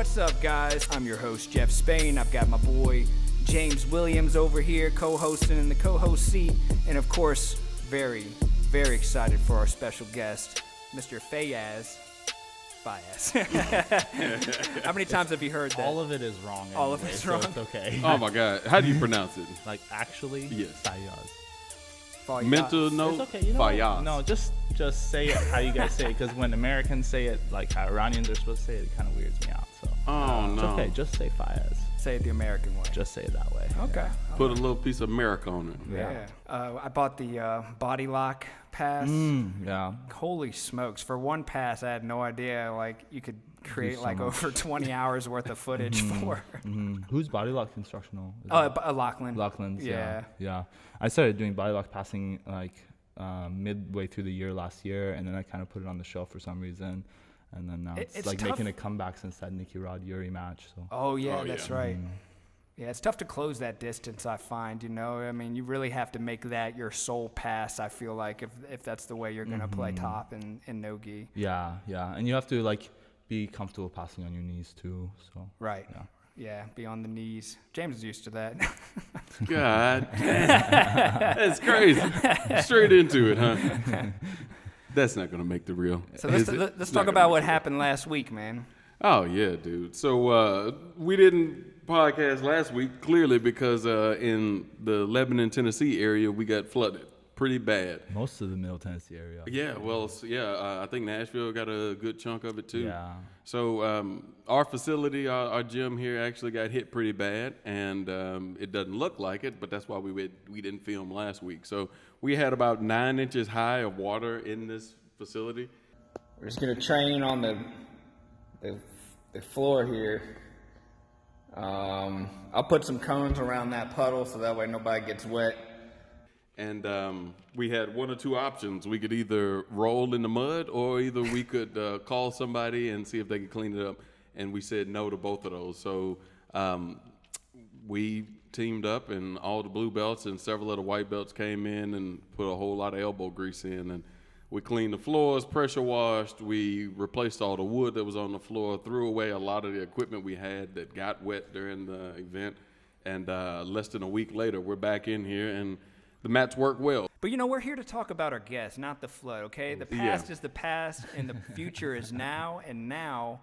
What's up, guys? I'm your host, Jeff Spain. I've got my boy James Williams over here co-hosting in the co-host seat, and of course, very, very excited for our special guest, Mr. Fayyaz. How many times have you heard that? All of it is wrong. All of it's wrong. So it's okay. Oh my God, how do you pronounce it? Like actually, Yes. Fayyaz. Mental note, It's okay. You know, Fayyaz. no, just say it how you guys say it, because when Americans say it like how Iranians are supposed to say it, it kind of weirds me out. So Oh it's no. okay. Just say Fayyaz. Say it the American way. Just say it that way. Okay. Put a little piece of America on it. Yeah. I bought the body lock pass. Yeah. Holy smokes. For one pass, I had no idea, like, you could create, like, over 20 hours worth of footage for. Who's body lock instructional? Is Lachlan. Lachlan's. Yeah. Yeah. I started doing body lock passing like midway through the year last year, and then I kind of put it on the shelf for some reason. And then now it's like tough. Making a comeback since that Nicky Rod Yuri match. So. Oh, yeah, that's right. Yeah, it's tough to close that distance, I find, you know. I mean, you really have to make that your sole pass, I feel like, if that's the way you're going to play top in NOGI. Yeah, and you have to, like, be comfortable passing on your knees, too. So. Right. Yeah, be on the knees. James is used to that. God damn. That's crazy. Straight into it, huh? That's not going to make the reel. So let's talk about what happened last week, man. Oh, yeah, dude. So we didn't podcast last week, clearly, because in the Lebanon, Tennessee area, we got flooded pretty bad. Most of the Middle Tennessee area. Yeah, well, I think Nashville got a good chunk of it, too. Yeah. So our facility, our gym here actually got hit pretty bad, and it doesn't look like it, but that's why we didn't film last week. So we had about 9 inches high of water in this facility. We're just going to train on the floor here. I'll put some cones around that puddle so that way nobody gets wet. And we had one or two options. We could either roll in the mud, or either we could call somebody and see if they could clean it up. And we said no to both of those. So we teamed up, and all the blue belts and several of the white belts came in and put a whole lot of elbow grease in. And we cleaned the floors, pressure washed. We replaced all the wood that was on the floor, threw away a lot of the equipment we had that got wet during the event. And less than a week later, we're back in here, and the mats work well. But, you know, we're here to talk about our guests, not the flood, okay? The past is the past, and the future is now. And now,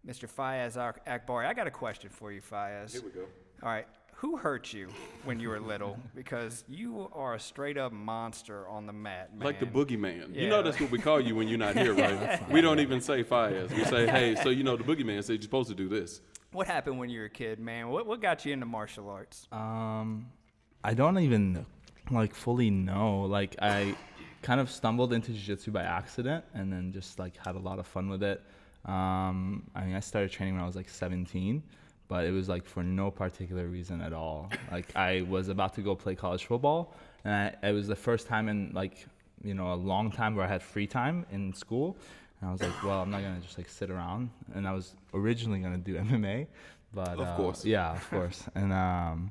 Mr. Fayyaz Akbari, I got a question for you, Fayyaz. Here we go. All right. Who hurt you when you were little? Because you are a straight-up monster on the mat, man. Like the boogeyman. Yeah. You know that's what we call you when you're not here, right? We don't even say Fayyaz. We say, hey, so you know the boogeyman said you're supposed to do this. What happened when you were a kid, man? What got you into martial arts? I don't even like fully know. Like, I kind of stumbled into jiu-jitsu by accident, and then just like had a lot of fun with it. I mean, I started training when I was like 17, but it was like for no particular reason at all. Like, I was about to go play college football, and it was the first time in like, you know, a long time where I had free time in school. And I was like, well, I'm not gonna just like sit around. And I was originally gonna do MMA, but Of course. Yeah, of course. And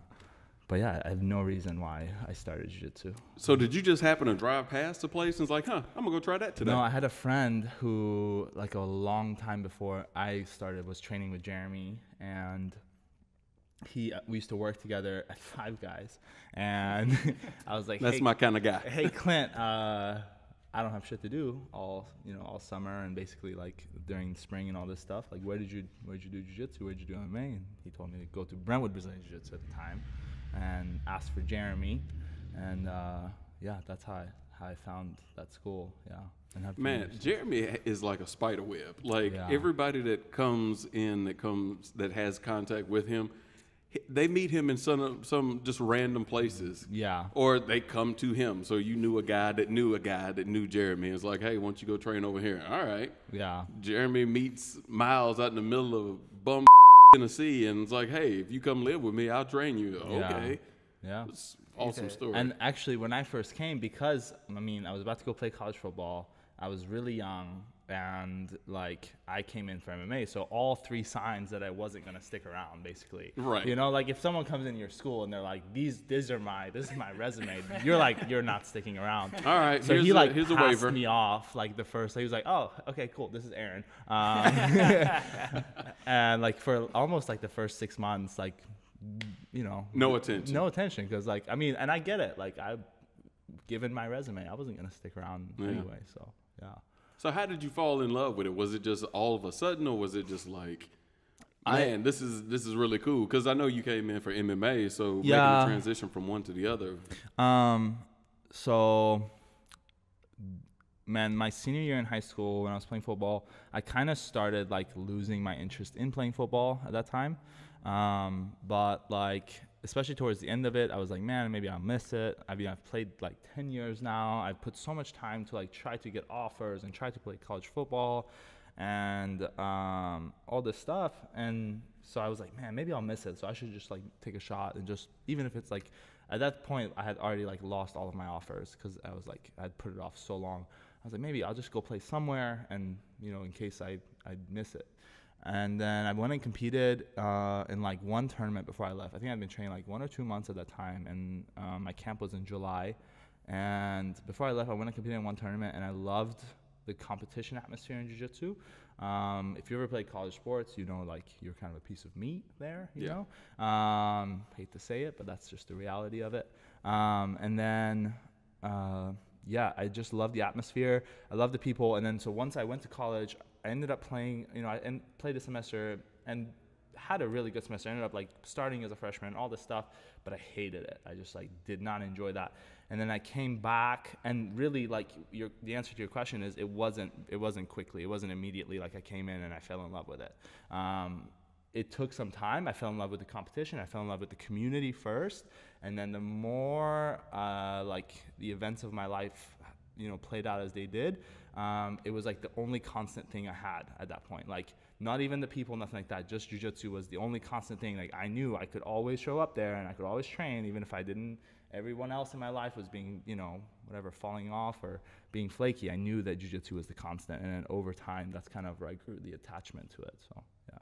but yeah, I have no reason why I started jiu-jitsu. So did you just happen to drive past the place and was like, huh, I'm gonna go try that today? No, I had a friend who, like a long time before I started, was training with Jeremy, and we used to work together at Five Guys. And I was like, That's hey, my kind of guy. Hey Clint, I don't have shit to do all summer, and basically like during spring and all this stuff. Like, where'd you do jiu-jitsu? Where'd you do MMA? And he told me to go to Brentwood Brazilian Jiu-Jitsu at the time, and asked for Jeremy, and yeah, that's how I found that school. Yeah. And Man, Jeremy is like a spider web. Like everybody that comes in, that has contact with him, they meet him in some just random places. Yeah. Or they come to him. So you knew a guy that knew Jeremy. It's like, hey, why don't you go train over here? All right. Yeah. Jeremy meets Miles out in the middle of bum Tennessee, and it's like, hey, if you come live with me, I'll train you. Okay. Yeah. It's awesome story. And actually, when I first came, because I mean, I was about to go play college football. I was really young. and like I came in for MMA, so all 3 signs that I wasn't gonna stick around, basically. Right. You know, like if someone comes in your school and they're like, this is my resume, you're like, you're not sticking around. All right. So he like here's a passed waiver. me off like the first. He was like, oh, okay, cool, this is Aaron. And like for almost like the first 6 months, like, you know, no attention, because like, I mean, and I get it, like I've given my resume, I wasn't gonna stick around anyway, so yeah. So how did you fall in love with it? Was it just all of a sudden, or was it just like, man, this is really cool? Because I know you came in for MMA, so making the transition from one to the other. So, man, my senior year in high school when I was playing football, I kind of started like losing my interest in playing football at that time. But like, especially towards the end of it, I was like, man, maybe I'll miss it. I mean, I've played like 10 years now. I've put so much time to like try to get offers and try to play college football and all this stuff. And so I was like, man, maybe I'll miss it. So I should just like take a shot and just, even if it's like, at that point, I had already like lost all of my offers because I was like, I'd put it off so long. I was like, maybe I'll just go play somewhere and, you know, in case I'd miss it. And then I went and competed in like one tournament before I left. I think I'd been training like 1 or 2 months at that time, and my camp was in July. And before I left, I went and competed in one tournament, and I loved the competition atmosphere in jiu-jitsu. If you ever played college sports, you know, like you're kind of a piece of meat there, you know? Hate to say it, but that's just the reality of it. And then, I just love the atmosphere. I love the people. And then, so once I went to college, I ended up playing, you know, and played a semester and had a really good semester. I ended up like starting as a freshman, all this stuff, but I hated it. I just like did not enjoy that. And then I came back, and really like the answer to your question is it wasn't quickly. It wasn't immediately like I came in and I fell in love with it. It took some time. I fell in love with the competition. I fell in love with the community first. And then the more like the events of my life, you know, played out as they did, it was like the only constant thing I had at that point. Like not even the people, nothing like that. Just jiu-jitsu was the only constant thing. Like I knew I could always show up there and I could always train, even if I didn't. Everyone else in my life was being, you know, whatever, falling off or being flaky. I knew that jiu-jitsu was the constant. And then over time, that's kind of where I grew the attachment to it. So, yeah.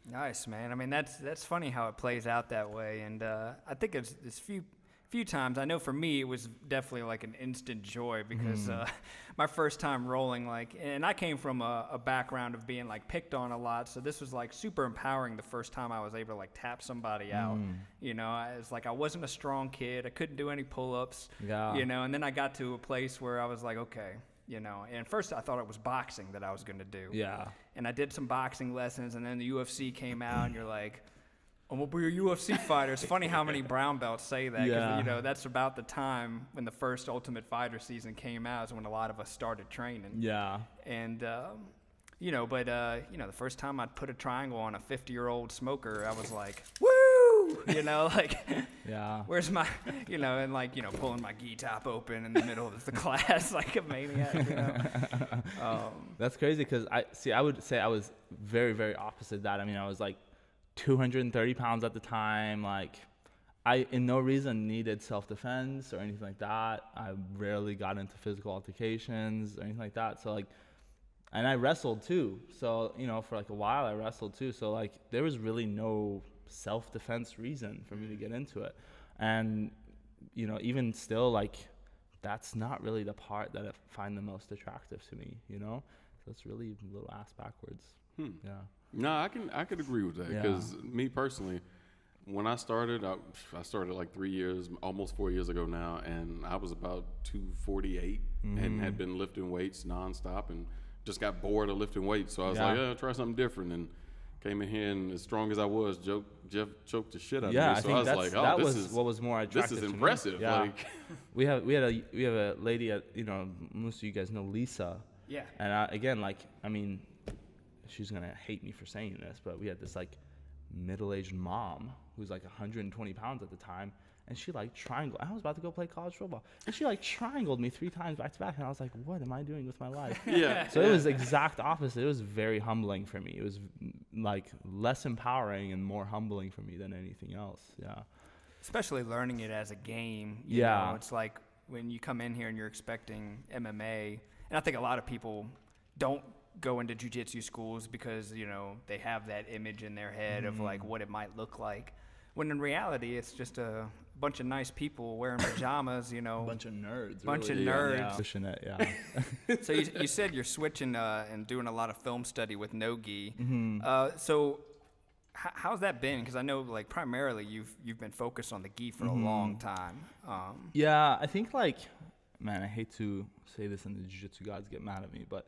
Nice, man. I mean, that's funny how it plays out that way. And I think it's few times. I know for me, it was definitely like an instant joy because my first time rolling, like, and I came from a background of being like picked on a lot. So this was like super empowering the first time I was able to like tap somebody out. You know, it's like I wasn't a strong kid. I couldn't do any pull-ups, you know, and then I got to a place where I was like, okay, you know, and first I thought it was boxing that I was going to do. Yeah. And I did some boxing lessons, and then the UFC came out, and you're like, I'm going to be a UFC fighter. It's funny how many brown belts say that. Yeah. You know, that's about the time when the first Ultimate Fighter season came out is when a lot of us started training. Yeah. And, you know, but, you know, the first time I put a triangle on a 50-year-old smoker, I was like, woo! You know, like, yeah. Where's my, you know, and like, you know, pulling my gi top open in the middle of the class like a maniac, you know. That's crazy because I would say I was very, very opposite of that. I mean, I was like 230 pounds at the time. Like I in no reason needed self-defense or anything like that. I rarely got into physical altercations or anything like that. So like, and I wrestled too. So, you know, for like a while I wrestled too. So like there was really no self-defense reason for me to get into it. And, you know, even still, like that's not really the part that I find the most attractive to me, you know? So it's really a little ass backwards. Yeah. No, I could agree with that because me personally, when I started like almost 4 years ago now, and I was about 248 and had been lifting weights nonstop and just got bored of lifting weights. So I was like, yeah, try something different, and came in here, and as strong as I was, Jeff choked the shit out of me. So I think I was like, oh, this is what was more attractive. This is impressive. Yeah. Like we have a lady at, you know, most of you guys know Lisa. Yeah. And again, like, I mean, she's going to hate me for saying this, but we had this like middle-aged mom who's like 120 pounds at the time, and she like triangled. I was about to go play college football, and she like triangled me 3 times back to back, and I was like, what am I doing with my life? Yeah. So it was exact opposite. It was very humbling for me. It was like less empowering and more humbling for me than anything else. Yeah. Especially learning it as a game. You know, it's like when you come in here and you're expecting MMA, and I think a lot of people don't go into jiu-jitsu schools because, you know, they have that image in their head of like what it might look like. When in reality, it's just a bunch of nice people wearing pajamas, you know. Bunch of nerds. Bunch really. of nerds. Yeah. Pushing it, yeah. So you said you're switching and doing a lot of film study with NOGI. So how's that been? Because I know, like, primarily you've been focused on the gi for a long time. Yeah, I think, like, man, I hate to say this and the jiu-jitsu gods get mad at me, but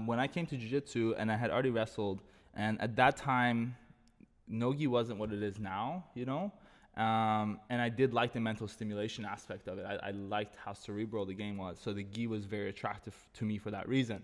when I came to jiu-jitsu and I had already wrestled, and at that time, NOGI wasn't what it is now, you know? And I did like the mental stimulation aspect of it. I liked how cerebral the game was. So the gi was very attractive to me for that reason.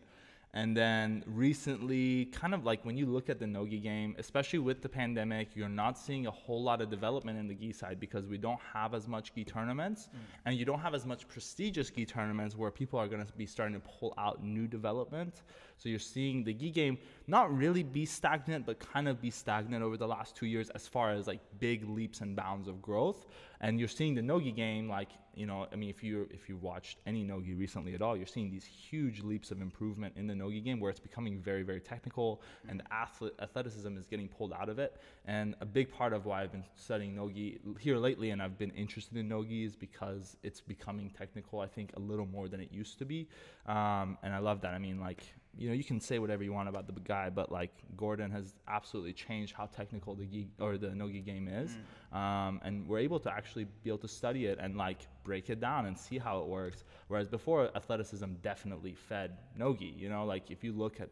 And then recently, kind of like when you look at the NOGI game, especially with the pandemic, you're not seeing a whole lot of development in the gi side because we don't have as much gi tournaments and you don't have as much prestigious gi tournaments where people are going to be starting to pull out new development. So you're seeing the gi game not really be stagnant, but kind of be stagnant over the last 2 years as far as like big leaps and bounds of growth. And you're seeing the NOGI game, like, you know, I mean, if you watched any NOGI recently at all, you're seeing these huge leaps of improvement in the NOGI game where it's becoming very, very technical and the athleticism is getting pulled out of it. And a big part of why I've been studying NOGI here lately and I've been interested in NOGI is because it's becoming technical, I think, a little more than it used to be. And I love that. I mean, like, you know, you can say whatever you want about the guy, but like Gordon has absolutely changed how technical the gi or the NOGI game is. And we're able to actually be able to study it and like break it down and see how it works. Whereas before, athleticism definitely fed NOGI. You know, like if you look at,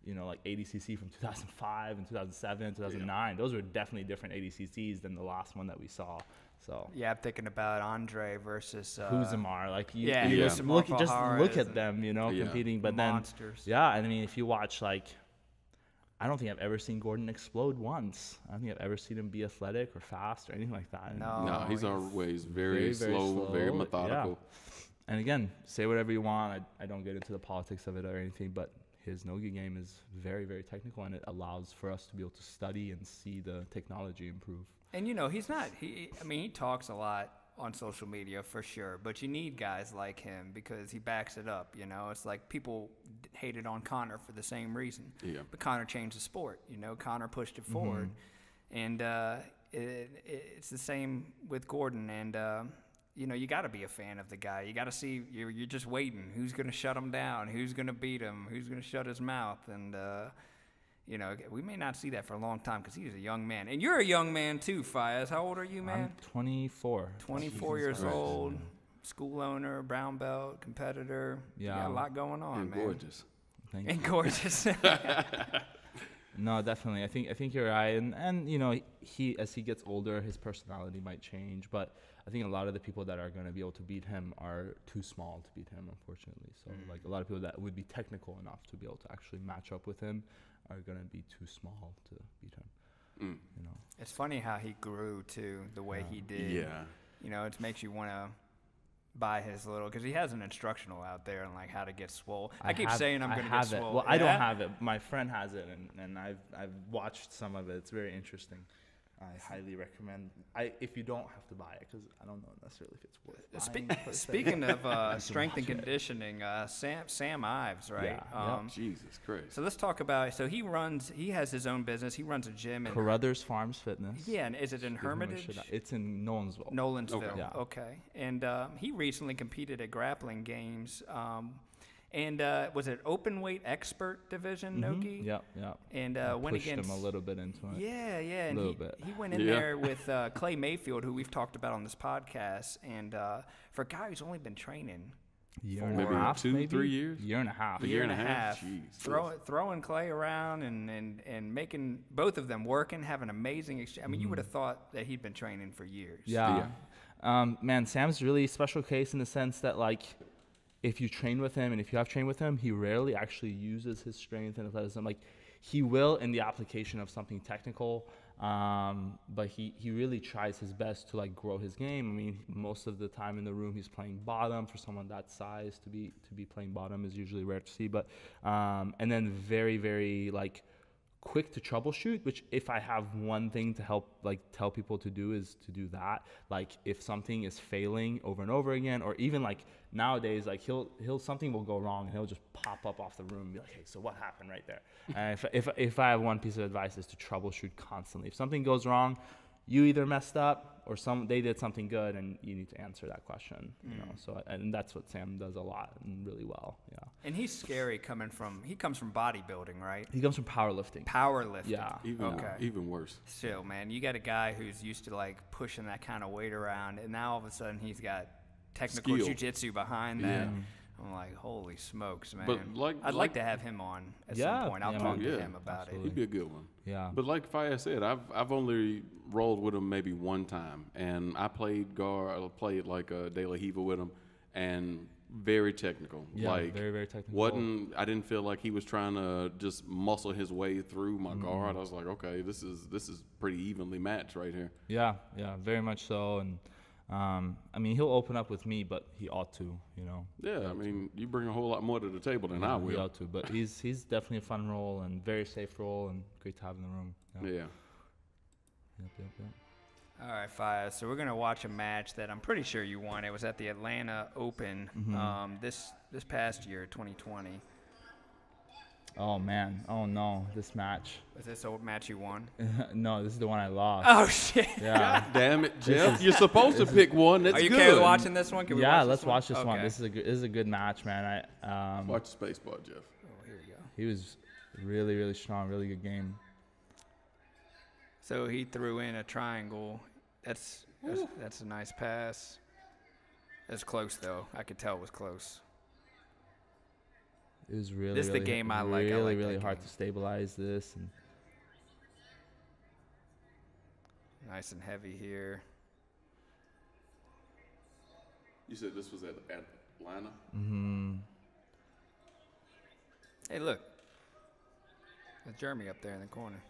you know, like ADCC from 2005 and 2007, 2009, those were definitely different ADCCs than the last one that we saw. So yeah, I'm thinking about Andre versus Kuzumar. Like you Just look at them, you know, competing. But monsters. Then, I mean, if you watch, like, I don't think I've ever seen Gordon explode once. I don't think I've ever seen him be athletic or fast or anything like that. No, he's always very slow, very methodical. Yeah. And again, say whatever you want. I don't get into the politics of it or anything, but his NOGI game is very, very technical, and it allows for us to be able to study and see the technology improve. And, you know, he talks a lot on social media for sure, but you need guys like him because he backs it up, you know. It's like people hated on Conor for the same reason. Yeah. But Conor changed the sport, you know. Conor pushed it forward. And it's the same with Gordon. And, you know, you got to be a fan of the guy. You got to see, you're just waiting. Who's going to shut him down? Who's going to beat him? Who's going to shut his mouth? And, you know, we may not see that for a long time because he's a young man. And you're a young man too, Fayyaz. How old are you, man? I'm 24. 24 years old, school owner, brown belt, competitor. Yeah. You got a lot going on, and man. Gorgeous. Thank and you. Gorgeous. No, definitely. I think you're right. And you know, as he gets older, his personality might change. But I think a lot of the people that are going to be able to beat him are too small to beat him, unfortunately. So like a lot of people that would be technical enough to be able to actually match up with him are going to be too small to beat him. You know, it's funny how he grew too, the way he did. Yeah. You know, it makes you want to buy his little, because he has an instructional out there on like how to get swole. I keep saying I'm going to get swole. Well, I don't have it. My friend has it, and I've watched some of it. It's very interesting. I highly recommend. If you don't have to buy it, because I don't know necessarily if it's worth buying. Speaking of strength and conditioning, Sam Ives, right? Yeah. Jesus Christ. So let's talk about. So he has his own business. He runs a gym in Carruthers Farms Fitness. Yeah, and is it in Hermitage? It's in Nolensville. Nolensville. Okay. Yeah. Okay. And he recently competed at grappling games. And was it open weight expert division, NOGI? Yeah. And went against him a little bit into it. Yeah. And a little bit. He went in there with Clay Mayfield, who we've talked about on this podcast. And for a guy who's only been training year and a half, 3 years? Year and a half. A year and a half. Jeez. Throwing Clay around and making both of them working, have an amazing exchange. I mean, you would have thought that he'd been training for years. Yeah. Man, Sam's really a special case in the sense that, like, if you train with him and if you have trained with him, he rarely actually uses his strength and athleticism. Like, he will in the application of something technical, but he really tries his best to like grow his game. I mean, most of the time in the room he's playing bottom. For someone that size to be playing bottom is usually rare to see. But and then very, very like quick to troubleshoot, which if I have one thing to help like tell people to do is to do that. Like if something is failing over and over again, or even like nowadays, like he'll something will go wrong and he'll just pop up off the room and be like, hey, so what happened right there? And if I have one piece of advice is to troubleshoot constantly. If something goes wrong, you either messed up or they did something good, and you need to answer that question. You know, so and that's what Sam does a lot and really well. Yeah. And he's scary he comes from bodybuilding, right? He comes from powerlifting. Powerlifting. Yeah. Even worse. Still, man, you got a guy who's used to like pushing that kind of weight around, and now all of a sudden he's got technical jiu-jitsu behind that. Yeah. I'm like, holy smokes, man. But I'd like to have him on at some point. I'll talk to him about it. He'd be a good one. Yeah. But like Fayyaz said, I've only rolled with him maybe one time, and I played like a De La Riva with him, and very technical. Yeah, like, very, very technical. I didn't feel like he was trying to just muscle his way through my guard. I was like, okay, this is pretty evenly matched right here. Yeah, very much so. And I mean, he'll open up with me, but he ought to, you know. Yeah, I mean, you bring a whole lot more to the table than I will. He ought to, but he's definitely a fun role and very safe role and great to have in the room. Yeah. Yep. All right, Fayyaz. So we're gonna watch a match that I'm pretty sure you won. It was at the Atlanta Open this past year, 2020. Oh man! Oh no! This match. Was this a match you won? No, this is the one I lost. Oh shit! Yeah. God damn it, Jeff! You're supposed to pick one. That's good. Are you okay with watching this one? Can we let's watch this one. Okay. This is a good match, man. Watch the space bar, Jeff. Oh, here we go. He was really, really strong. Really good game. So he threw in a triangle. That's a nice pass. It's close though. I could tell it was close. It was really, this is the game I like. Really, I like really that hard game. to stabilize this. And nice and heavy here. You said this was at Atlanta? Mm-hmm. Hey, look. There's Jeremy up there in the corner.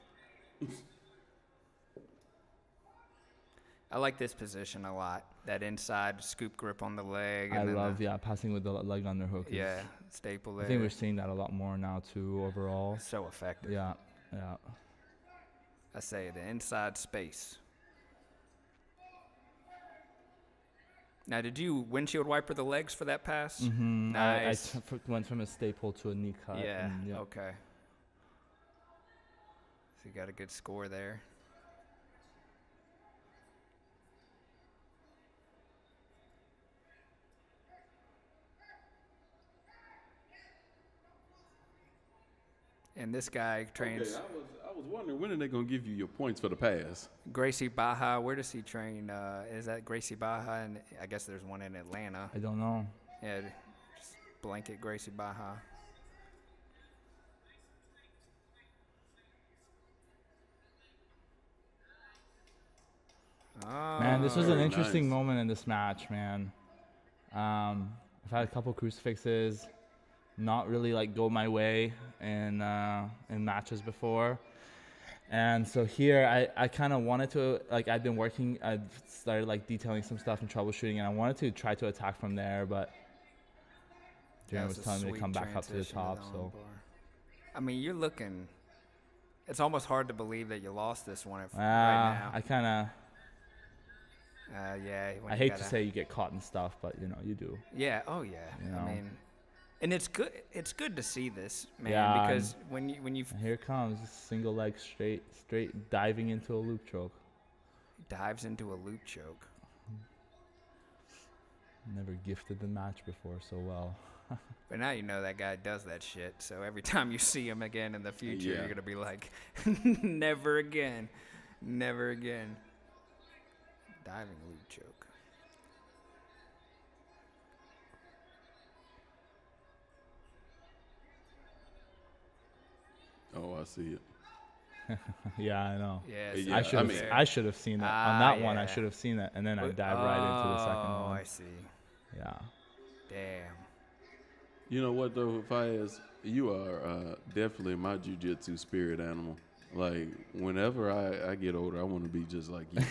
I like this position a lot. That inside scoop grip on the leg. I love, passing with the leg underhook. Yeah, staple there. I think we're seeing that a lot more now, too, overall. So effective. Yeah. I say the inside space. Now, did you windshield wiper the legs for that pass? Mm-hmm. Nice. I went from a staple to a knee cut. Yeah, and, okay. So you got a good score there. And this guy trains. Okay, I was wondering, when are they going to give you your points for the pass? Gracie Baja, where does he train? Is that Gracie Baja? And I guess there's one in Atlanta. I don't know. Yeah, just blanket Gracie Baja. Oh, Man, this was an very interesting nice. moment in this match, man. I've had a couple crucifixes, not really like go my way in matches before. And so here I kind of wanted to, like, I've started like detailing some stuff and troubleshooting, and I wanted to try to attack from there, but Darren was telling me to come back up to the top. So I mean, you're looking, it's almost hard to believe that you lost this one right now. I kind of, yeah. I hate to say you get caught and stuff, but you know, you do. Yeah, oh yeah. You know? I mean, and it's good to see this, man, Yeah, because when you And here it comes, single leg straight diving into a loop choke. dives into a loop choke. Never gifted the match before so well. But now you know that guy does that shit. So every time you see him again in the future, Yeah. you're gonna be like, never again, never again. Diving loop choke. Oh, I see it. Yeah, I know. Yeah, Yeah, so I should have seen that. On that one, I yeah. should have seen it, and then I dive right into the second Oh, one. I see. Yeah. Damn. You know what, though, Fayyaz? You are definitely my jiu-jitsu spirit animal. Like, whenever I get older, I want to be just like you.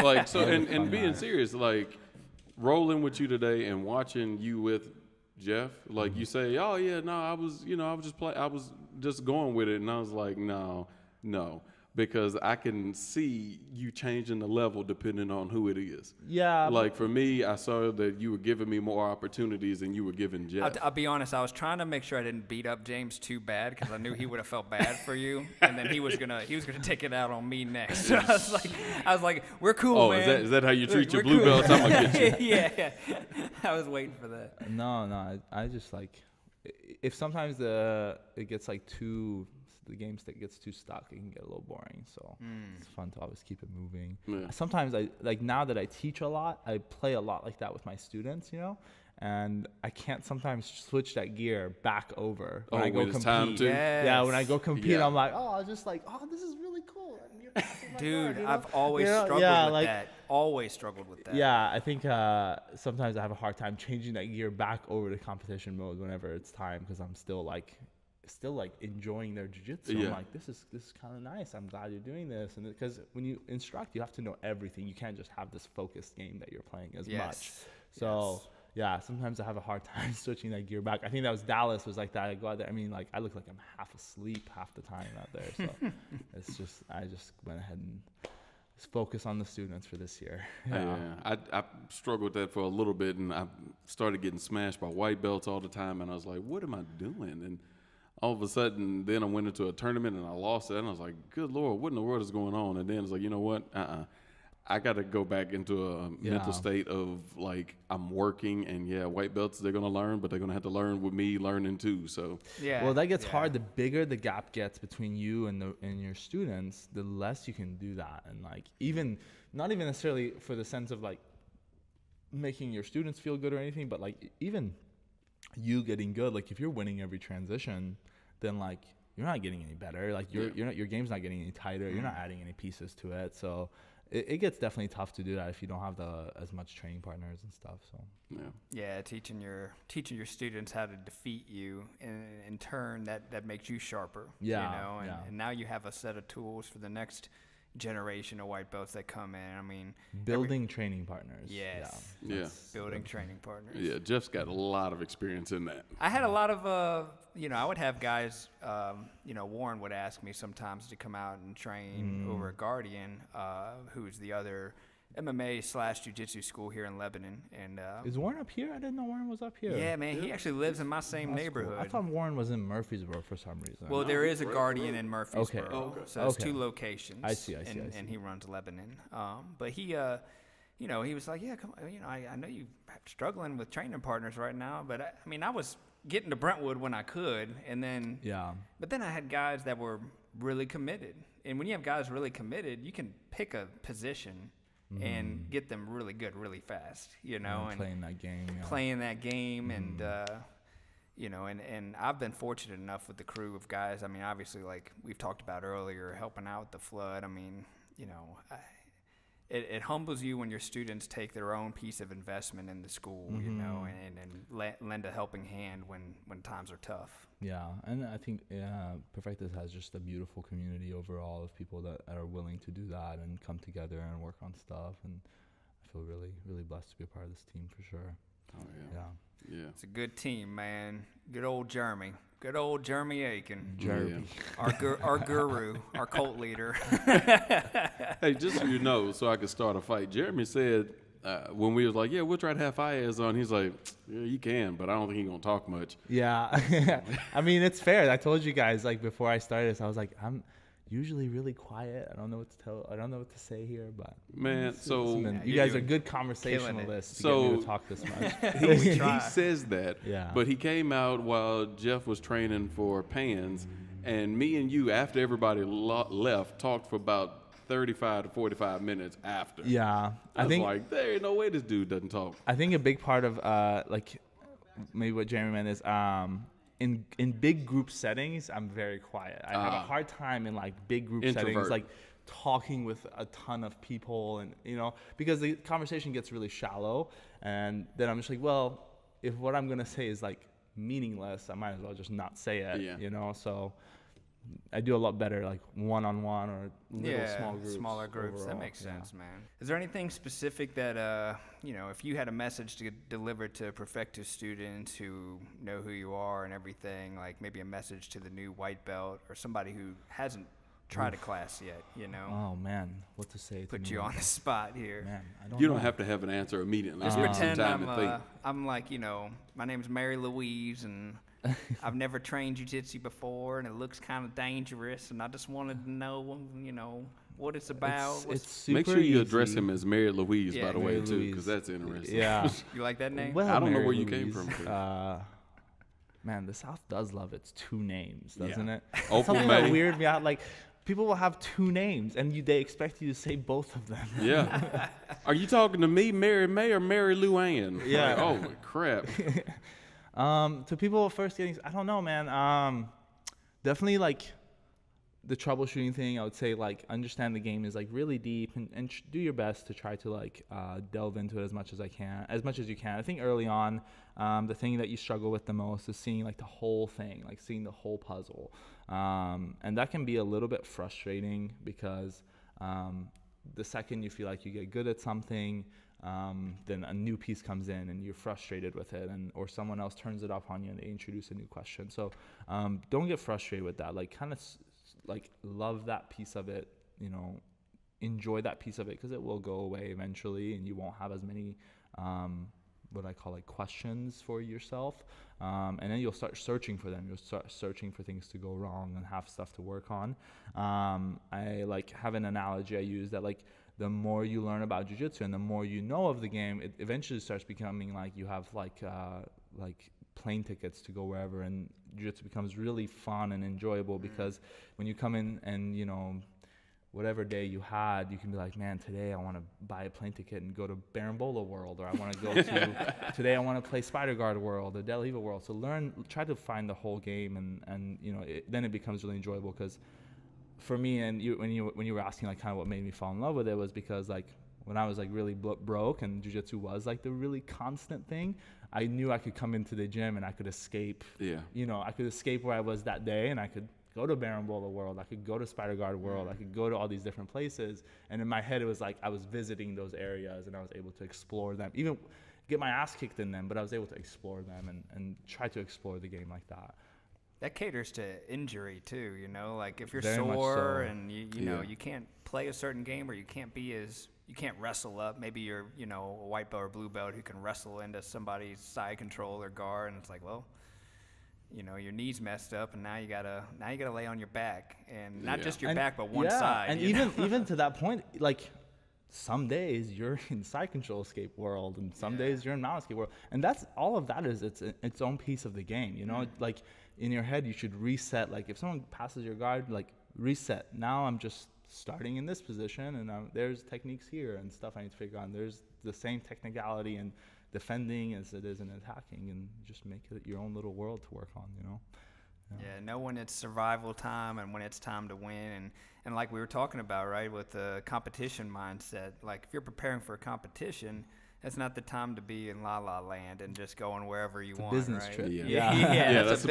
Like, so, and being serious, like, rolling with you today and watching you with Jeff, like you say, oh, yeah, no, I was just just going with it, and I was like, no, because I can see you changing the level depending on who it is. Yeah. Like for me, I saw that you were giving me more opportunities than you were giving Jeff. I'll be honest. I was trying to make sure I didn't beat up James too bad because I knew he would have felt bad for you, and then he was gonna take it out on me next. So I was like, we're cool, man. Is that how you treat your We're blue cool. belts? I'm gonna get you. Yeah. I was waiting for that. No, I just like, if sometimes the game stick gets too stuck, it can get a little boring. So it's fun to always keep it moving. Yeah. Sometimes now that I teach a lot, I play a lot like that with my students, and I can't sometimes switch that gear back over when I go compete. Time to. Yes. Yeah, when I go compete, Yeah. I'm like, this is really cool. And you're passing my Dude, guard, I've always struggled with that. Always struggled with that. Yeah, I think sometimes I have a hard time changing that gear back over to competition mode whenever it's time, because I'm still enjoying their jiu-jitsu. Yeah. I'm like, this is kind of nice. I'm glad you're doing this. And because when you instruct, you have to know everything. You can't just have this focused game that you're playing as much. So yeah, sometimes I have a hard time switching that gear back. I think that was Dallas was like that. I go out there. I mean, like, I look like I'm half asleep half the time out there. So I just went ahead and just focus on the students for this year. Yeah. I struggled with that for a little bit, and I started getting smashed by white belts all the time, and I was like, what am I doing? And all of a sudden, then I went into a tournament and I lost it, and I was like, good Lord, what in the world is going on? And then it's like, you know what? I got to go back into a mental state of like, I'm working, and white belts, they're going to learn, but they're going to have to learn with me learning too. So well, that gets hard. The bigger the gap gets between you and your students, the less you can do that. And like, not even necessarily for the sense of like making your students feel good or anything, but like even you getting good. Like if you're winning every transition, then like you're not getting any better. Like your game's not getting any tighter. You're not adding any pieces to it. So it gets definitely tough to do that if you don't have as much training partners and stuff. So teaching your students how to defeat you, in turn that makes you sharper. And now you have a set of tools for the next generation of white belts that come in. I mean, building training partners. Building training partners. Yeah, Jeff's got a lot of experience in that. I had a lot of I would have guys, Warren would ask me sometimes to come out and train over at Guardian, who's the other MMA / jiu-jitsu school here in Lebanon. And is Warren up here? I didn't know Warren was up here. Yeah, man, he actually lives in my same neighborhood. Cool. I thought Warren was in Murfreesboro for some reason. Well, there is a Guardian in Murfreesboro, so there's 2 locations. I see. And he runs Lebanon. But he, he was like, yeah, come on, I know you're struggling with training partners right now, but I was getting to Brentwood when I could, and then but then I had guys that were really committed, and when you have guys really committed, you can pick a position and get them really good really fast, and playing that game, and and I've been fortunate enough with the crew of guys. I mean, obviously, like we've talked about earlier, helping out with the flood. I mean, it humbles you when your students take their own piece of investment in the school, and lend a helping hand when times are tough. Yeah, and I think Profectus has just a beautiful community overall of people that are willing to do that and come together and work on stuff. And I feel really, really blessed to be a part of this team for sure. Oh yeah. It's a good team, man. Good old Jeremy. Good old Jeremy Aiken. Jeremy. Our guru, our cult leader. Hey, just so you know, so I could start a fight, Jeremy said when we was like, we'll try to have Fayyaz on, he's like, yeah, you can, but I don't think he's going to talk much. Yeah. I mean, it's fair. I told you guys, like, before I started this, I was like, I'm usually really quiet. I don't know what to say here, but man, you guys are good conversationalists to get me to talk this much. He says that, yeah. But he came out while Jeff was training for Pans, and me and you, after everybody left, talked for about 35 to 45 minutes after. Yeah. I think like, there ain't no way this dude doesn't talk. I think a big part of like maybe what Jeremy meant is in big group settings, I'm very quiet. I have a hard time in like big group settings, like talking with a ton of people, and because the conversation gets really shallow, and then I'm just like, well, if what I'm gonna say is like meaningless, I might as well just not say it. So I do a lot better like one-on-one or little small groups. Smaller groups. Overall. That makes sense, man. Is there anything specific that, if you had a message to deliver to Profectus students who know who you are and everything, like maybe a message to the new white belt or somebody who hasn't tried a class yet, Oh, man. What to say? Put you on the spot here. Man, You don't have to have an answer immediately. Just Give you some pretend time to think. I'm like, my name's Mary Louise, and I've never trained jiu-jitsu before, and it looks kind of dangerous, and I just wanted to know, what it's about. It's super Make sure you easy. address him as Mary Louise, by the way, Mary too, Louise. because that's interesting. Yeah. You like that name? Well, I don't know Mary where you came Louise, from. Man, the South does love its two names, doesn't it? Opal Something May. that weird me out. Like, people will have two names, and they expect you to say both of them. Yeah. Are you talking to me, Mary May, or Mary Lou Ann? Yeah. Like, oh, crap. To people first getting, I don't know, man. Definitely like the troubleshooting thing. I would say like understand the game is like really deep and do your best to try to like delve into it as much as you can. I think early on, the thing that you struggle with the most is seeing like the whole thing, like seeing the whole puzzle, and that can be a little bit frustrating because the second you feel like you get good at something, then a new piece comes in and you're frustrated with it, or someone else turns it off on you and they introduce a new question. So don't get frustrated with that. Like kind of like love that piece of it, enjoy that piece of it, because it will go away eventually and you won't have as many what I call like questions for yourself, and then you'll start searching for them. You'll start searching for things to go wrong and have stuff to work on. I like have an analogy I use that like the more you learn about jiu-jitsu and the more you know of the game, it eventually starts becoming like you have like plane tickets to go wherever, and jiu-jitsu becomes really fun and enjoyable because when you come in and whatever day you had, you can be like, man, today I want to buy a plane ticket and go to Barambola World, or I want to go to, today I want to play Spider Guard World or Del Eva World. So try to find the whole game, and then it becomes really enjoyable. Because for me, and when you were asking like kind of what made me fall in love with it, was because like when I was like really broke and jiu-jitsu was like the really constant thing, I knew I could come into the gym and I could escape. Yeah. I could escape where I was that day, and I could go to Barambola World, I could go to Spider Guard World, I could go to all these different places, and in my head it was like I was visiting those areas and I was able to explore them, even get my ass kicked in them, but I was able to explore them and try to explore the game like that. That caters to injury too, like if you're Very sore so. and you can't play a certain game, or you can't wrestle up. Maybe you're a white belt or blue belt who can wrestle into somebody's side control or guard, and it's like, well, your knee's messed up, and now you gotta lay on your back, and not just your back, but one side. And even to that point, like some days you're in side control escape world, and some days you're in mount escape world, and that's all of that is its own piece of the game. Like in your head you should reset. Like if someone passes your guard, like reset. Now I'm just starting in this position, and there's techniques here and stuff I need to figure out. There's the same technicality and defending as it is in attacking, and just make it your own little world to work on, know when it's survival time and when it's time to win, and like we were talking about, right, with the competition mindset, like if you're preparing for a competition, that's not the time to be in La La Land and just going wherever you want. Business right? trip. That's a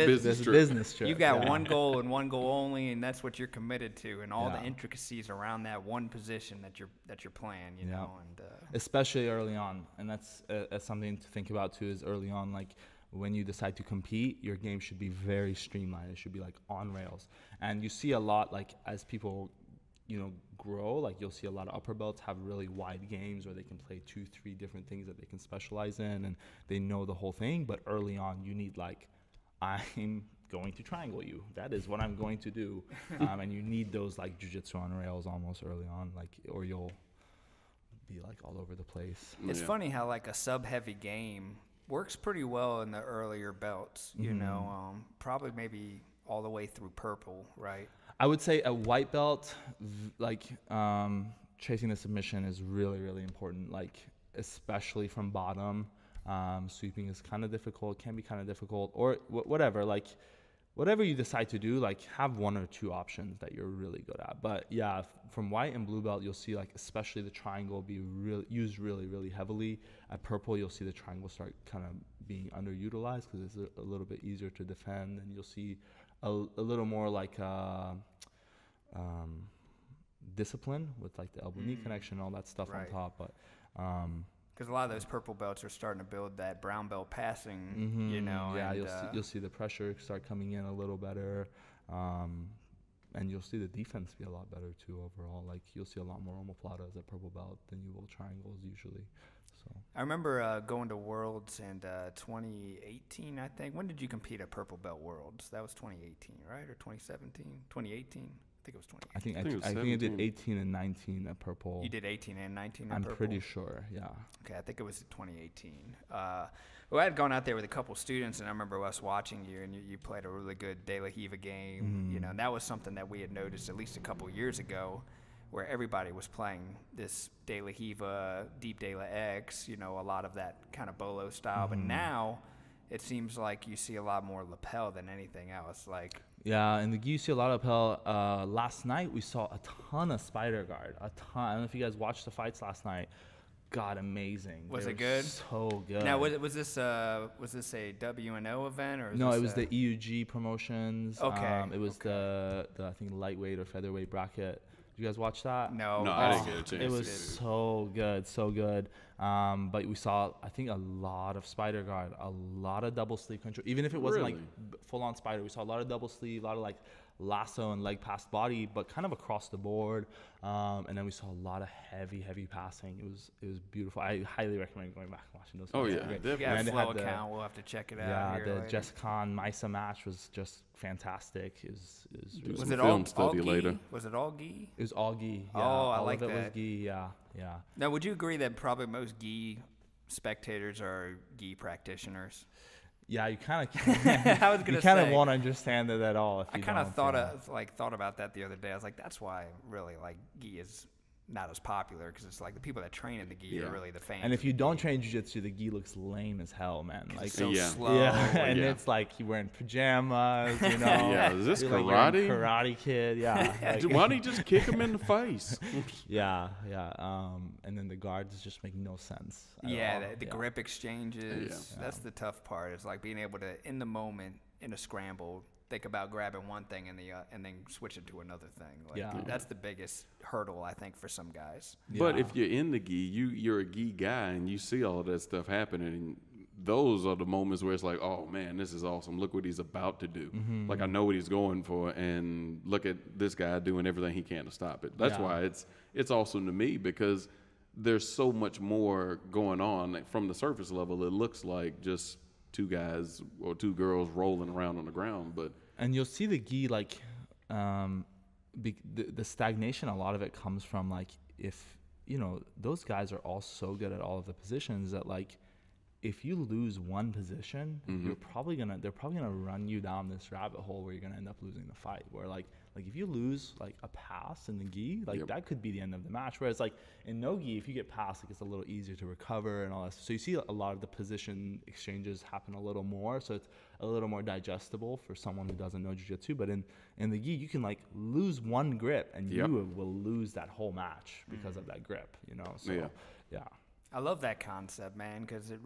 business trip. You've got one goal and one goal only, and that's what you're committed to, and all the intricacies around that one position that you're playing, and especially early on, and that's something to think about too. Is early on, like when you decide to compete, your game should be very streamlined. It should be like on rails, and you see a lot like as people grow, like you'll see a lot of upper belts have really wide games where they can play 2-3 different things that they can specialize in, and they know the whole thing. But early on you need like, I'm going to triangle you, that is what I'm going to do. And you need those like jiu-jitsu on rails almost early on, like, or you'll be like all over the place. It's funny how like a sub-heavy game works pretty well in the earlier belts, probably maybe all the way through purple, right? I would say a white belt, chasing the submission is really, really important, like especially from bottom. Sweeping is kind of difficult, can be kind of difficult, or whatever. Like whatever you decide to do, like have one or two options that you're really good at. But yeah, from white and blue belt, you'll see like especially the triangle be used really, really heavily. At purple, you'll see the triangle start kind of being underutilized because it's a little bit easier to defend, and you'll see a little more like discipline with like the elbow knee connection, all that stuff on top. But because a lot of those purple belts are starting to build that brown belt passing, you know. Yeah, and, you'll see the pressure start coming in a little better, and you'll see the defense be a lot better too overall. Like you'll see a lot more omoplatas at purple belt than you will triangles usually. So I remember going to Worlds in 2018, I think. When did you compete at Purple Belt Worlds? That was 2018, right? Or 2017? 2018? I think it was 2018. I think I did 18 and 19 at purple. You did 18 and 19 at I'm Purple? pretty sure, yeah. Okay, I think it was 2018. Well, I had gone out there with a couple students, and I remember us watching you, and you played a really good De La Hiva game. You know, and that was something that we had noticed at least a couple years ago, where everybody was playing this De La Hiva, Deep De La X, you know, a lot of that kind of bolo style. But now it seems like you see a lot more lapel than anything else. Like, yeah, in the gi you see a lot of lapel. Last night we saw a ton of spider guard, a ton. I don't know if you guys watched the fights last night. God, amazing. Was they it good? So good. Now, was this a WNO event or? No, it was the EUG promotions. Okay. It was the I think lightweight or featherweight bracket. Did you guys watch that? No, I didn't get a chance. It was so good, so good. But we saw, I think, a lot of spider guard, a lot of double sleeve control. Even if it wasn't like full on spider, we saw a lot of double sleeve, a lot of like lasso and leg past body, but kind of across the board. And then we saw a lot of heavy passing. It was beautiful. I highly recommend going back and watching those. Oh, fights. yeah, Great. definitely. Yeah, And then Flow they had account. We'll have to check it out. Yeah, here the later. Jess Khan Misa match was just fantastic. It was really Was some it film all study gi? later. Was it all gi? It was all gi. Yeah, Oh, I all like of it was that. gi. Yeah. Now, would you agree that probably most gi spectators are gi practitioners? Yeah, you kind of I was gonna you kind of say, won't understand it at all. If I you kind of don't, thought about that the other day. I was like, that's why really like gi is not as popular, because it's like the people that train in the gi are really the fans. And if you don't train jiu-jitsu, the gi looks lame as hell, man. Like it's so Yeah. slow. yeah, and Yeah. it's like you're wearing pajamas, you know. Yeah, is this You're like you're in karate? Karate Kid, yeah. Like, Why don't you just kick him in the face? yeah. And then the guards just make no sense. at Yeah, all. the grip exchanges. Yeah. That's the tough part. It's like being able to, in the moment, in a scramble, think about grabbing one thing and then switch it to another thing. Like, Yeah. that's the biggest hurdle, I think, for some guys. But Yeah. if you're in the gi, you're a gi guy and you see all of that stuff happening. And those are the moments where it's like, oh man, this is awesome. Look what he's about to do. Like I know what he's going for, and look at this guy doing everything he can to stop it. That's Yeah. why it's awesome to me, because there's so much more going on. Like, from the surface level, it looks like just two guys or two girls rolling around on the ground, but And you'll see the gi, like, the stagnation, a lot of it comes from, like, if, you know, those guys are all so good at all of the positions that, like, if you lose one position, they're probably gonna run you down this rabbit hole where you're gonna end up losing the fight. Where like if you lose like a pass in the gi, like that could be the end of the match. Whereas like in no-gi, if you get passed, like it's a little easier to recover and all that. So you see a lot of the position exchanges happen a little more, so it's a little more digestible for someone who doesn't know jiu-jitsu. But in the gi, you can like lose one grip and you will lose that whole match because of that grip. You know, so yeah. I love that concept, man, because it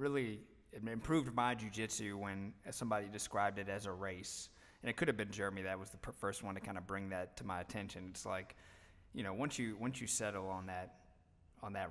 improved my jiu-jitsu when somebody described it as a race. And it could have been Jeremy that was the first one to kind of bring that to my attention. It's like, you know, once you settle on that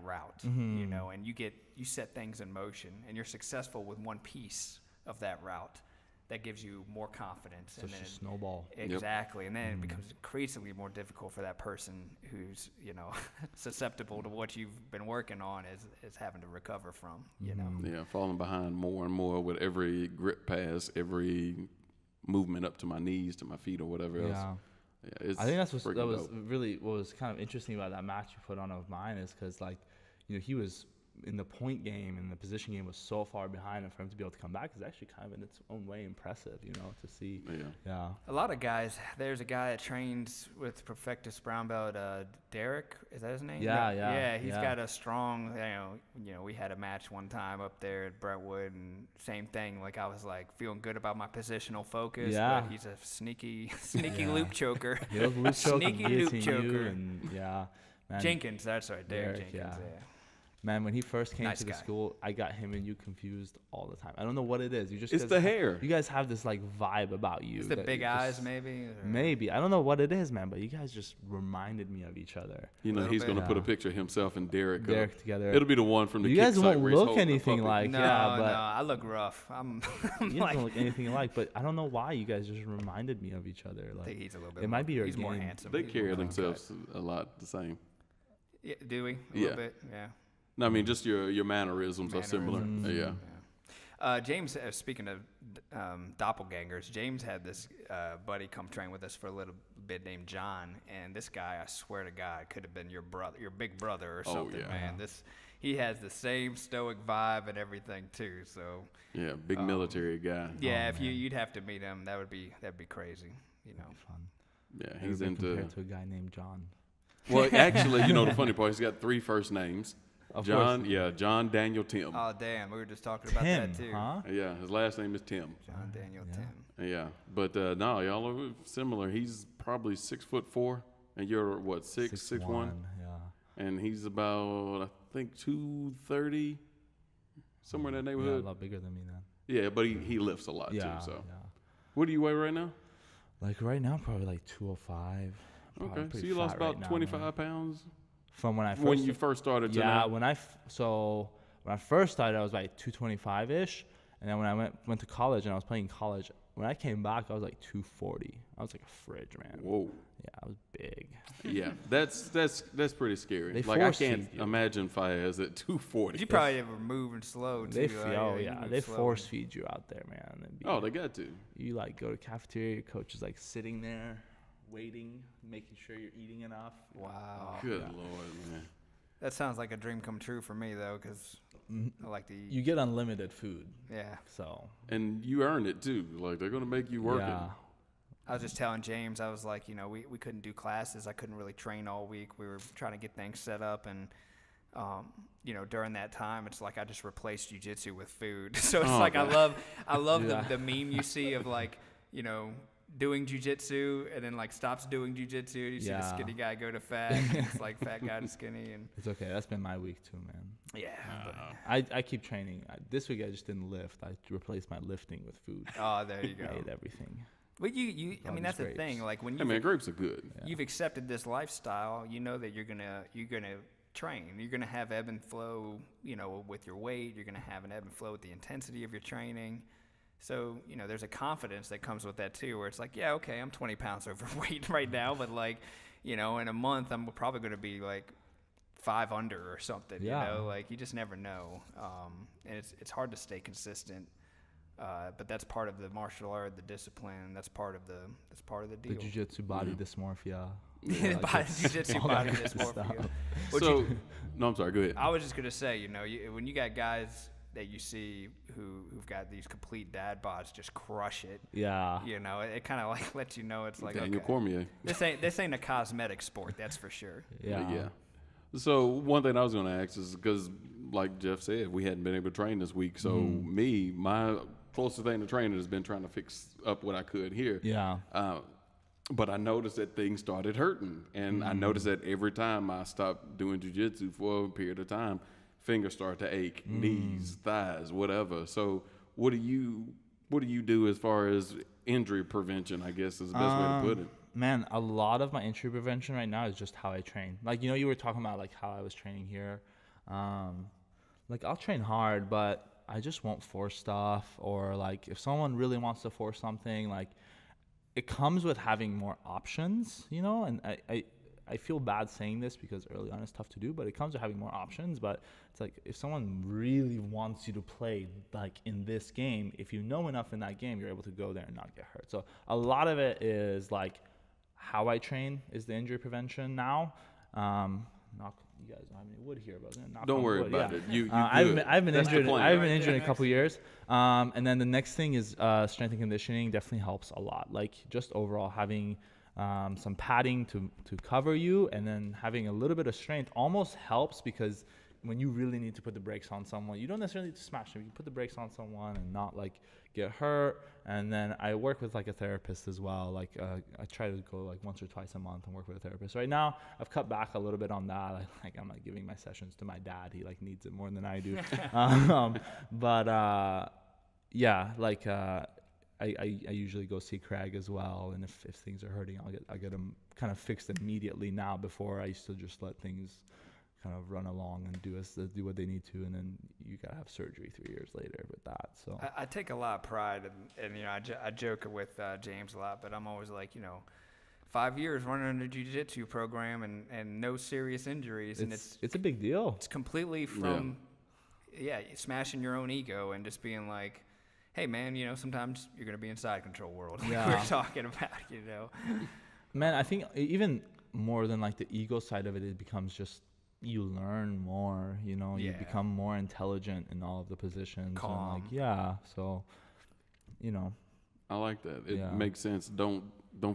route, you know, and you set things in motion and you're successful with one piece of that route, that gives you more confidence. So and it's then just snowball. Exactly. And then it becomes increasingly more difficult for that person who's, you know, susceptible to what you've been working on is having to recover from, you know. Yeah, falling behind more and more with every grip pass, every movement up to my knees, to my feet, or whatever else. Yeah, I think what dope. was kind of interesting about that match you put on of mine is because, like, you know, he was in the point game and the position game was so far behind, and for him to be able to come back is actually kind of in its own way impressive, you know, to see. Yeah. A lot of guys, there's a guy that trains with Profectus brown belt, Derek, is that his name? Yeah. He's got a strong, you know, we had a match one time up there at Brentwood, and same thing. Like, I was like feeling good about my positional focus. Yeah. But he's a sneaky loop choker. He'll loop choke Sneaky and loop guillotine you, choker. and man, Jenkins, that's right, Derek Jenkins. Yeah. Man, when he first came Nice to the guy. school, I got him and you confused all the time. I don't know what it is. You just It's the hair. You guys have this like vibe about you. It's the that big you eyes, just- maybe. Or- Maybe. I don't know what it is, man, but you guys just reminded me of each other. You know, Little he's bit. going to put a Yeah. picture of himself and Derek. Derek together. It'll be the one from the You kick guys site won't where he's look holding the anything puppy. like, No, yeah, but no, I look rough. I'm you like, don't look anything alike. But I don't know why you guys just reminded me of each other. I think Like, he's a little bit. it might be your He's more game. handsome. They He's carry more themselves a lot the same. Yeah, do we? A Yeah. little bit, yeah. No, I mean, just your mannerisms are similar. Mannerisms. Yeah. James, speaking of doppelgangers, James had this buddy come train with us for a little bit named John, and this guy, I swear to God, could have been your brother, your big brother or Oh, something, yeah. man. He has the same stoic vibe and everything too. So Yeah, big military guy. yeah, if you'd have to meet him, that'd be crazy, you know. fun. Yeah, Never he's been into. compared to a guy named John. Well, actually, you know the funny part, he's got 3 first names. Of John, course. yeah, John Daniel Tim. Oh damn, we were just talking about Tim, that too. huh? Yeah, his last name is Tim. John Daniel Yeah. Tim. Yeah, but no, y'all are similar. He's probably 6'4", and you're what 6'1", Yeah. and he's about I think 230, somewhere in that Yeah, a neighborhood. lot bigger than me then. Yeah, but he lifts a lot Yeah. too. So, Yeah. what do you weigh right now? Like right now, probably like 205. Probably Okay, so pretty you lost fat about right now, 25 man. pounds From when I first. when you first started. To yeah, now? when I first started, I was like 225 ish, and then when I went to college and I was playing college, when I came back, I was like 240. I was like a fridge, man. Whoa. Yeah, I was big. Yeah, that's pretty scary. They Like I force can't feed you. imagine Fayyaz at 240. You probably were moving slow too. They you moved they slow. force feed you out there, man. And Oh, they got to. you like go to cafeteria, your coach is like sitting there, waiting, making sure you're eating enough. Wow. Good Lord, man. That sounds like a dream come true for me though, because I like to eat. You get unlimited food, Yeah. so And you earned it too. Like they're gonna make you work yeah. it. I was just telling James, I was like, you know, we couldn't do classes. I couldn't really train all week. We were trying to get things set up. And, you know, during that time, it's like I just replaced jiu-jitsu with food. So it's Oh, like God. I love Yeah. the meme you see of like, you know, doing jiu-jitsu and then like stops doing jiu-jitsu. You see the Yeah. skinny guy go to fat. And it's like fat guy to skinny. And It's okay. That's been my week too, man. yeah. I keep training. This week I just didn't lift. I replaced my lifting with food. Oh, there you I go. ate everything. But I All mean, that's these the thing. grapes. Like when Hey you man, grapes are good. you've accepted this lifestyle, you know that you're gonna train. You're gonna have ebb and flow, you know, with your weight. You're gonna have an ebb and flow with the intensity of your training. So, you know, there's a confidence that comes with that too, where it's like, yeah, okay, I'm 20 pounds overweight right now, but like, you know, in a month I'm probably gonna be like 5 under or something. Yeah. You know, like you just never know. And it's hard to stay consistent. But that's part of the martial art, the discipline. That's part of the The deal. jiu-jitsu body dysmorphia. Jiu-jitsu all body that good dysmorphia. stuff. What So, you- no, I'm sorry. Go ahead. I was just gonna say, you know, when you got guys that you see who've got these complete dad bods just crush it, Yeah. you know, it kind of like lets you know it's like Daniel okay, Cormier. this ain't a cosmetic sport, that's for sure. Yeah. Yeah. So one thing I was going to ask is because, like Jeff said, we hadn't been able to train this week. So my closest thing to training has been trying to fix up what I could here. Yeah. But I noticed that things started hurting, and I noticed that every time I stopped doing jiu-jitsu for a period of time, fingers start to ache, knees, thighs, whatever. So what do you do as far as injury prevention? I guess is the best way to put it. Man, a lot of my injury prevention right now is just how I train. Like, you know, you were talking about like how I was training here. Like I'll train hard, but I just won't force stuff. Or like if someone really wants to force something, like it comes with having more options, you know. And I feel bad saying this because early on it's tough to do, but it comes with having more options. But it's like if someone really wants you to play like in this game, if you know enough in that game, you're able to go there and not get hurt. So a lot of it is like how I train is the injury prevention now. You guys don't have any wood here, but Don't worry about it. You I've good. been That's the injured. plan, I've right? been injured in a couple years. And then the next thing is strength and conditioning. Definitely helps a lot. Like just overall having some padding to cover you, and then having a little bit of strength almost helps because when you really need to put the brakes on someone, you don't necessarily need to smash them. You put the brakes on someone and not like get hurt. And then I work with like a therapist as well. Like I try to go like once or twice a month and work with a therapist. Right now I've cut back a little bit on that. I'm like giving my sessions to my dad. He like needs it more than I do. Yeah, like I usually go see Craig as well, and if things are hurting, I'll get them kind of fixed immediately now. Before I used to just let things kind of run along and do what they need to, and then you gotta have surgery 3 years later with that. So I take a lot of pride, and you know, I joke with James a lot, but I'm always like, you know, 5 years running a jiu-jitsu program and no serious injuries, and it's a big deal. It's completely from smashing your own ego and just being like, hey man, you know, sometimes you're gonna be in side control world. Yeah. We're talking about, you know. Man, I think even more than like the ego side of it, it becomes just you learn more. You know, you become more intelligent in all of the positions. Calm. And like, so you know. I like that. It makes sense. Don't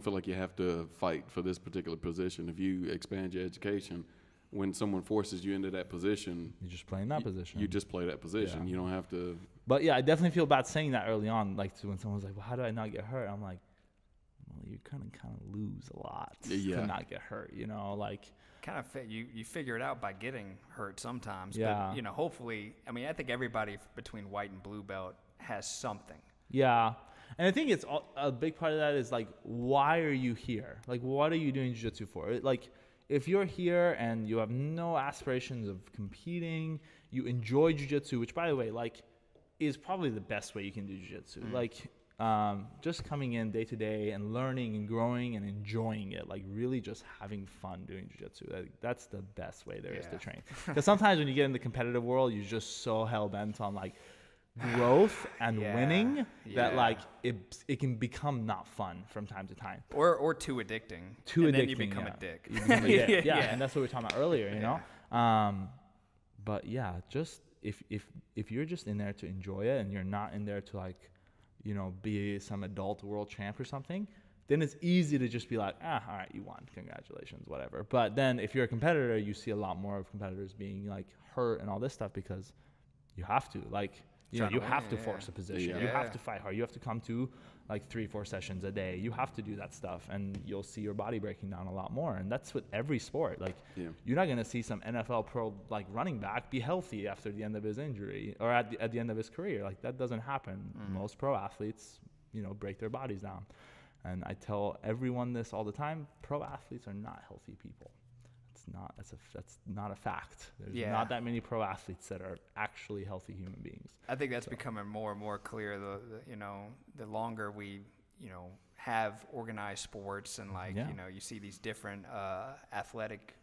feel like you have to fight for this particular position. If you expand your education, when someone forces you into that position, you just play in that position. You just play that position. Yeah. You don't have to. But yeah, I definitely feel bad saying that early on. Like when someone's like, "Well, how do I not get hurt?" I'm like, "Well, you kind of lose a lot to not get hurt." You know, like kind of you figure it out by getting hurt sometimes. Yeah. But you know, hopefully, I mean, I think everybody between white and blue belt has something. Yeah. And I think it's a big part of that is like, why are you here? Like, what are you doing jiu-jitsu for? Like, if you're here and you have no aspirations of competing, you enjoy jiu-jitsu, which by the way, like, is probably the best way you can do jiu-jitsu. Like, just coming in day to day and learning and growing and enjoying it, like really just having fun doing jiu-jitsu. That's the best way there is to train. Because sometimes when you get in the competitive world, you're just so hell-bent on like growth and winning that like it can become not fun from time to time, or too addicting. Then you become a dick. And that's what we were talking about earlier, you know. But yeah, just if you're just in there to enjoy it and you're not in there to like, you know, be some adult world champ or something, then it's easy to just be like, all right, you won, congratulations, whatever. But then if you're a competitor, you see a lot more of competitors being like hurt and all this stuff because you have to, like, you know, you have to force a position. You have to fight hard. You have to come to like 3-4 sessions a day. You have to do that stuff, and you'll see your body breaking down a lot more. And that's with every sport. Like, you're not gonna see some NFL pro like running back be healthy after the end of his injury or at the end of his career. Like, that doesn't happen. Most pro athletes, you know, break their bodies down. And I tell everyone this all the time: pro athletes are not healthy people. That's not a fact. There's not that many pro athletes that are actually healthy human beings. I think that's becoming more and more clear. You know, the longer we, you know, have organized sports and like, you know, you see these different athletic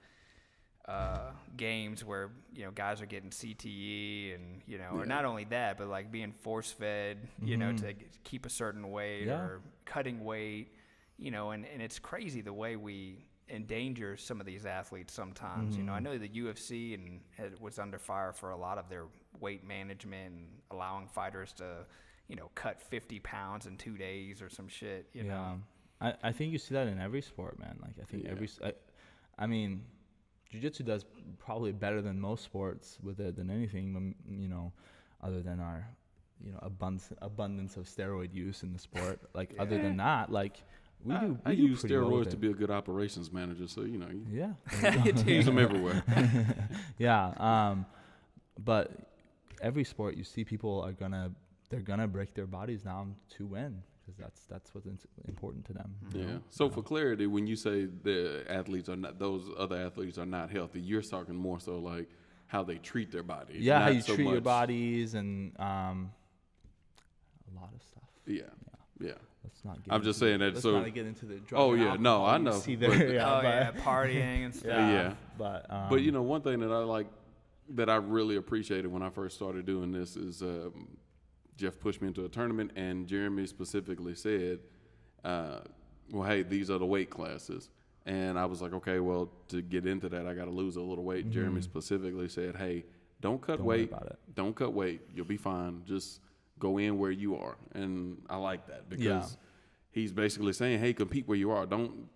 games where, you know, guys are getting CTE and, you know, or not only that, but like being force fed, you know, to keep a certain weight or cutting weight, you know, and it's crazy the way we endanger some of these athletes sometimes. You know, I know the UFC was under fire for a lot of their weight management and allowing fighters to, you know, cut 50 pounds in 2 days or some shit, you know. I think you see that in every sport, man. Like, I think I mean, jiu-jitsu does probably better than most sports with it than anything, you know, other than our, you know, abundance of steroid use in the sport. Like, other than that, like, I use steroids to be a good operations manager, so you know. Use them everywhere. But every sport, you see people they're gonna break their bodies down to win because that's what's important to them. So for clarity, when you say the athletes are not, those other athletes are not healthy, you're talking more so like how they treat their bodies. Yeah, how you treat your bodies and a lot of stuff. Yeah. Let's not get I'm just saying that. Let's So not get into the drug and alcohol I know. See there, partying and stuff. But you know, one thing that I like, that I really appreciated when I first started doing this is Jeff pushed me into a tournament, and Jeremy specifically said, "Well, hey, these are the weight classes." And I was like, "Okay, well, to get into that, I got to lose a little weight." Jeremy specifically said, "Hey, don't cut weight. Don't cut weight. You'll be fine. Just go in where you are." And I like that because he's basically saying, hey, compete where you are. Don't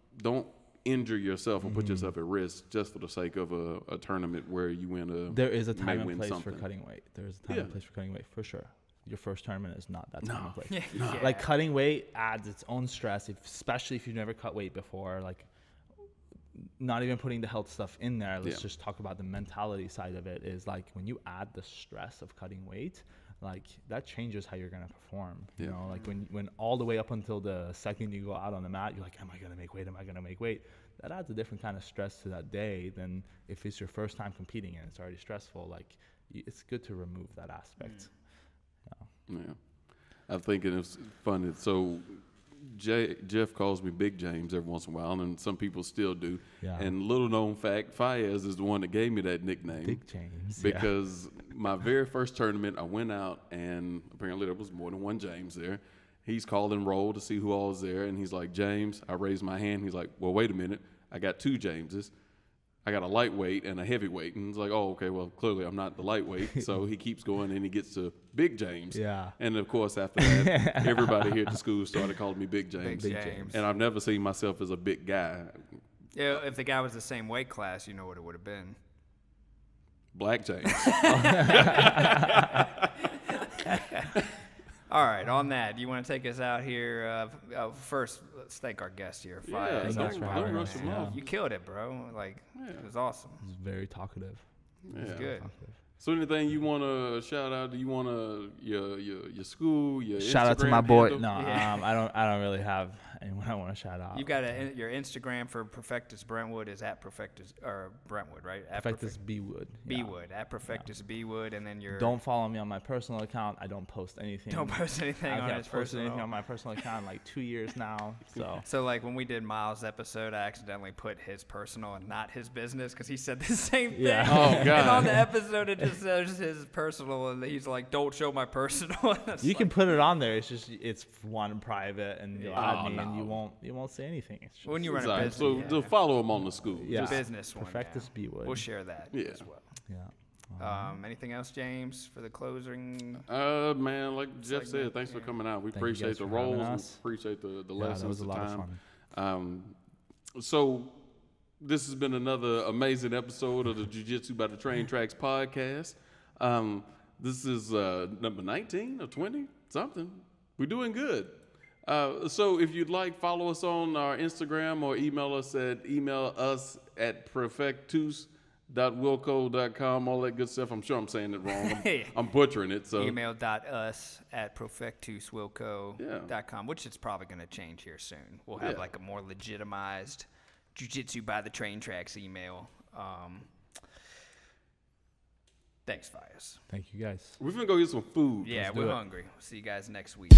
injure yourself or put yourself at risk just for the sake of a tournament where you win There is a time and win place something. for cutting weight. There is a time and place for cutting weight for sure. Your first tournament is not that time and place. Yeah. Like cutting weight adds its own stress, especially if you've never cut weight before. Like, not even putting the health stuff in there. Let's just talk about the mentality side of it. Is like when you add the stress of cutting weight, like that changes how you're gonna perform. You know, like when all the way up until the second you go out on the mat, you're like, am I gonna make weight? Am I gonna make weight? That adds a different kind of stress to that day than if it's your first time competing and it's already stressful. Like, it's good to remove that aspect. Yeah, I'm thinking it's funny. So Jeff calls me Big James every once in a while, and some people still do. Yeah. And little known fact, Fayyaz is the one that gave me that nickname. Big James. Because my very first tournament, I went out, and apparently there was more than one James there. He's calling roll to see who all is there, and he's like, James. I raised my hand. He's like, well, wait a minute. I got two Jameses. I got a lightweight and a heavyweight. And it's like, oh, okay, well, clearly I'm not the lightweight. So he keeps going, and he gets to Big James. Yeah. And, of course, after that, everybody here at the school started calling me Big James. Big James. And I've never seen myself as a big guy. Yeah, if the guy was the same weight class, you know what it would have been. Black James. All right, on that, you want to take us out here? First, let's thank our guest here, Fayyaz thanks for Akbari. having rush him off. You killed it, bro. Like, it was awesome. It's very talkative. It's good. So anything you want to shout out? Do you want to your school, your Shout out to Instagram my boy. handle? No, I don't really have anyone I want to shout out. You've got your Instagram for Profectus Brentwood is at Profectus or Brentwood, right? At Profectus B-Wood. B-Wood at Profectus B-Wood, and then your Don't follow me on my personal account. I don't post anything. don't post anything I on haven't his posted personal. anything on my personal account in like 2 years now. So like when we did Miles' episode, I accidentally put his personal and not his business because he said the same thing. Yeah. Oh, God. And on the episode, it just says his personal, and he's like, "Don't show my personal." You can put it on there. It's just it's one private, and you'll Yeah. add me, and no. you won't say anything. It's just, when you run a Exactly. business. So yeah. just follow him on the school. Yeah. Just- business one. Profectus yeah. B-Wood. We'll share that as well. Yeah. Anything else, James, for the closing? Man, like Jeff said, thanks for coming out. We Thank you appreciate guys the for having roles. We us. appreciate the Yeah, lessons, that was a the lot time. of fun. So this has been another amazing episode of the Jiu-Jitsu by the Train Tracks podcast. This is number 19 or 20, something. We're doing good. So if you'd like, follow us on our Instagram or email us at profectus.wilco.com, all that good stuff. I'm sure I'm saying it wrong. I'm butchering it. So Email.us at profectuswilco.com, which is probably going to change here soon. We'll have like a more legitimized Jiu-Jitsu by the Train Tracks email. Thanks, Fayyaz. Thank you guys. we're going to go get some food. Yeah, do we're it. hungry. See you guys next week.